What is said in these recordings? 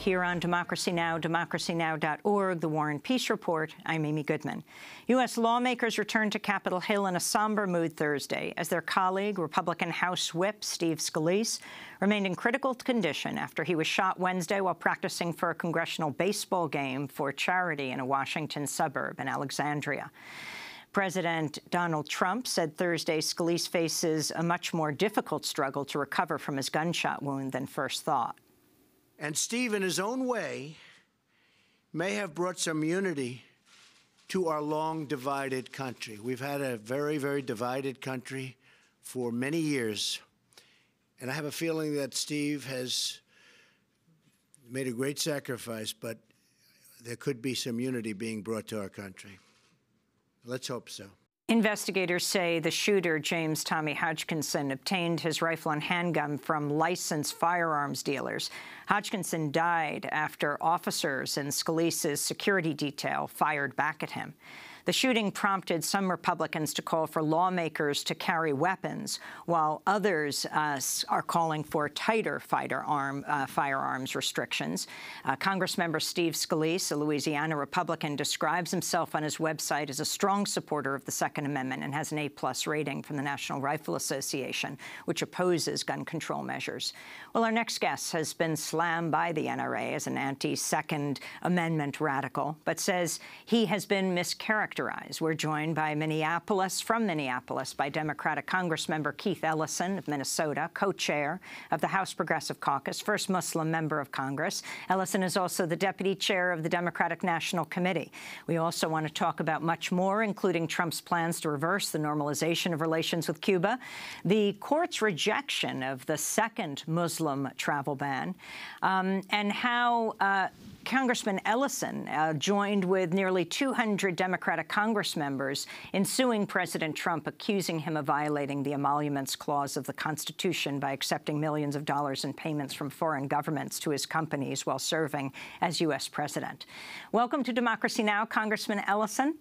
here on Democracy Now!, democracynow.org, The War and Peace Report. I'm Amy Goodman. U.S. lawmakers returned to Capitol Hill in a somber mood Thursday as their colleague, Republican House Whip Steve Scalise, remained in critical condition after he was shot Wednesday while practicing for a congressional baseball game for charity in a Washington suburb in Alexandria. President Donald Trump said Thursday Scalise faces a much more difficult struggle to recover from his gunshot wound than first thought. And Steve, in his own way, may have brought some unity to our long divided country. We've had a very, very divided country for many years. And I have a feeling that Steve has made a great sacrifice, but there could be some unity being brought to our country. Let's hope so. Investigators say the shooter, James Tommy Hodgkinson, obtained his rifle and handgun from licensed firearms dealers. Hodgkinson died after officers in Scalise's security detail fired back at him. The shooting prompted some Republicans to call for lawmakers to carry weapons, while others are calling for tighter firearms restrictions. Congressmember Steve Scalise, a Louisiana Republican, describes himself on his website as a strong supporter of the Second Amendment and has an A+ rating from the National Rifle Association, which opposes gun control measures. Well, our next guest has been slammed by the NRA as an anti-Second Amendment radical, but says he has been mischaracterized. We're joined by from Minneapolis, by Democratic Congressmember Keith Ellison of Minnesota, co-chair of the House Progressive Caucus, first Muslim member of Congress. Ellison is also the deputy chair of the Democratic National Committee. We also want to talk about much more, including Trump's plans to reverse the normalization of relations with Cuba, the court's rejection of the second Muslim travel ban, and how Congressman Ellison joined with nearly 200 Democratic Congress members in suing President Trump, accusing him of violating the Emoluments Clause of the Constitution by accepting millions of dollars in payments from foreign governments to his companies while serving as U.S. president. Welcome to Democracy Now!, Congressman Ellison.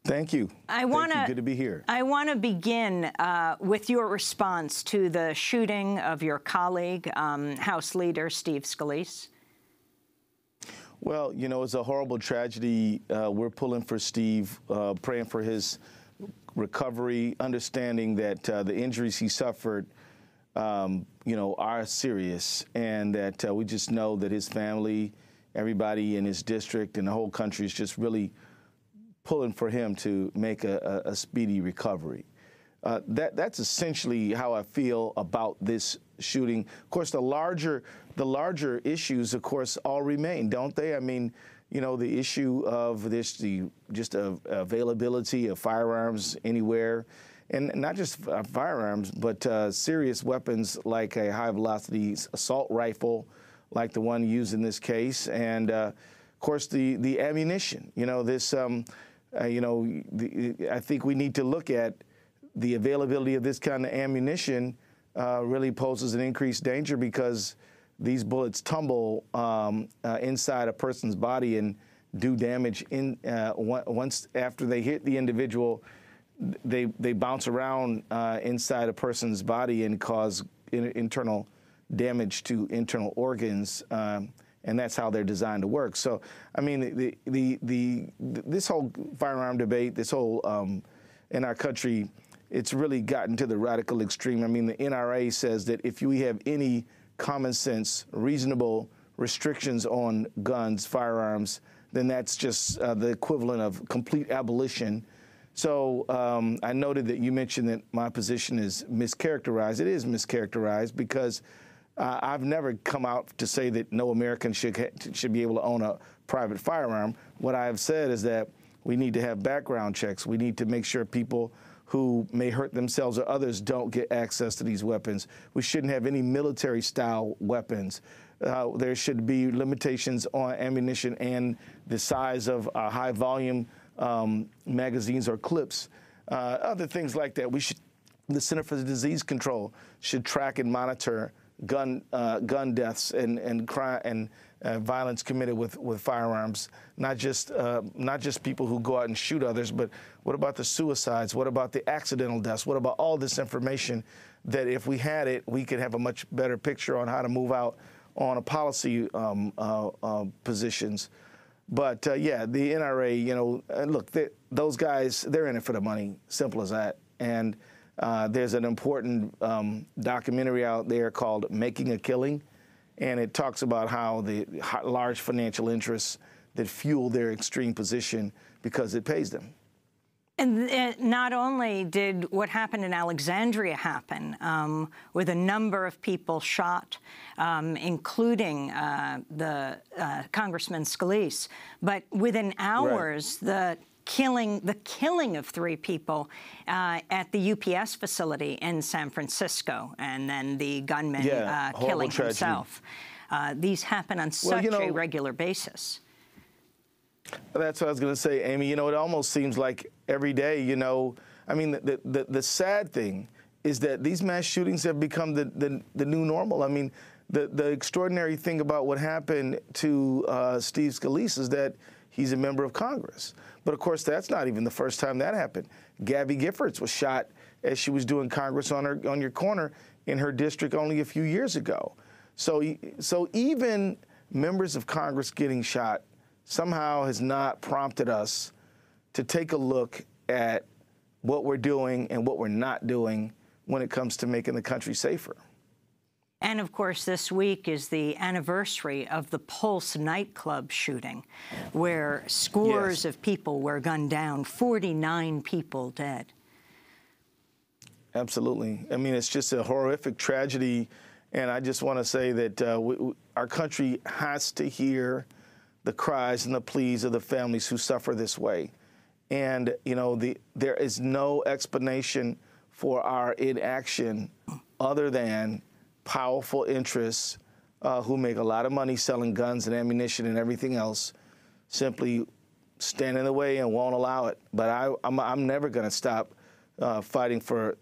Thank you. Good to be here. I want to begin with your response to the shooting of your colleague, House Leader Steve Scalise. Well, you know, it's a horrible tragedy. We're pulling for Steve, praying for his recovery, understanding that the injuries he suffered, you know, are serious, and that we just know that his family, everybody in his district and the whole country is just really pulling for him to make a speedy recovery. That's essentially how I feel about this shooting. Of course, the larger issues, of course, all remain, don't they? I mean, you know, the issue of just availability of firearms anywhere, and not just firearms, but serious weapons like a high-velocity assault rifle, like the one used in this case, and of course the ammunition. You know, this, you know, I think we need to look at the availability of this kind of ammunition. Really poses an increased danger because these bullets tumble inside a person's body and do damage once after they hit the individual. They bounce around inside a person's body and cause internal damage to internal organs, and that's how they're designed to work. So, I mean, this whole firearm debate, this whole in our country, it's really gotten to the radical extreme. I mean, the NRA says that if we have any common sense, reasonable restrictions on guns, firearms, then that's just the equivalent of complete abolition. So I noted that you mentioned that my position is mischaracterized. It is mischaracterized because I've never come out to say that no American should be able to own a private firearm. What I have said is that we need to have background checks. We need to make sure people who may hurt themselves or others don't get access to these weapons. We shouldn't have any military-style weapons. There should be limitations on ammunition and the size of high-volume magazines or clips. Other things like that. The Center for Disease Control should track and monitor gun deaths and crime and violence committed with firearms. Not just people who go out and shoot others, but what about the suicides? What about the accidental deaths? What about all this information that if we had it, we could have a much better picture on how to move out on a policy positions. But yeah, the NRA, you know, look, those guys, they're in it for the money, simple as that. And there's an important documentary out there called Making a Killing, and it talks about how the large financial interests that fuel their extreme position because it pays them. And not only did what happened in Alexandria happen, with a number of people shot, including the Congressman Scalise, but within hours, the killing of 3 people at the UPS facility in San Francisco, and then the gunman killing himself. These happen on such a regular basis. That's what I was going to say, Amy. You know, it almost seems like every day, you know, I mean, the sad thing is that these mass shootings have become the new normal. I mean, the extraordinary thing about what happened to Steve Scalise is that he's a member of Congress. But, of course, that's not even the first time that happened. Gabby Giffords was shot as she was doing Congress on your corner in her district only a few years ago. So even members of Congress getting shot somehow has not prompted us to take a look at what we're doing and what we're not doing when it comes to making the country safer. And, of course, this week is the anniversary of the Pulse nightclub shooting, where scores of people were gunned down, 49 people dead. Absolutely. I mean, it's just a horrific tragedy, and I just want to say that our country has to hear the cries and the pleas of the families who suffer this way. And, you know, there is no explanation for our inaction other than powerful interests who make a lot of money selling guns and ammunition and everything else simply stand in the way and won't allow it. But I'm never going to stop fighting for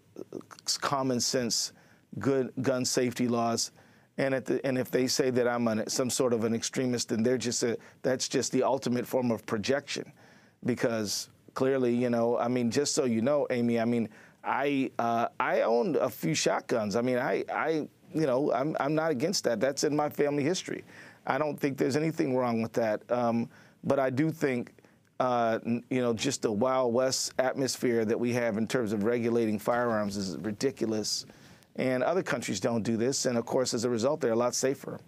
common sense, good gun safety laws. And if they say that I'm some sort of an extremist, then that's just the ultimate form of projection, because clearly, you know, I mean, just so you know, Amy, I mean, I owned a few shotguns. I mean, you know, I'm not against that. That's in my family history. I don't think there's anything wrong with that. But I do think, you know, just the Wild West atmosphere that we have in terms of regulating firearms is ridiculous. And other countries don't do this. And, of course, as a result, they're a lot safer.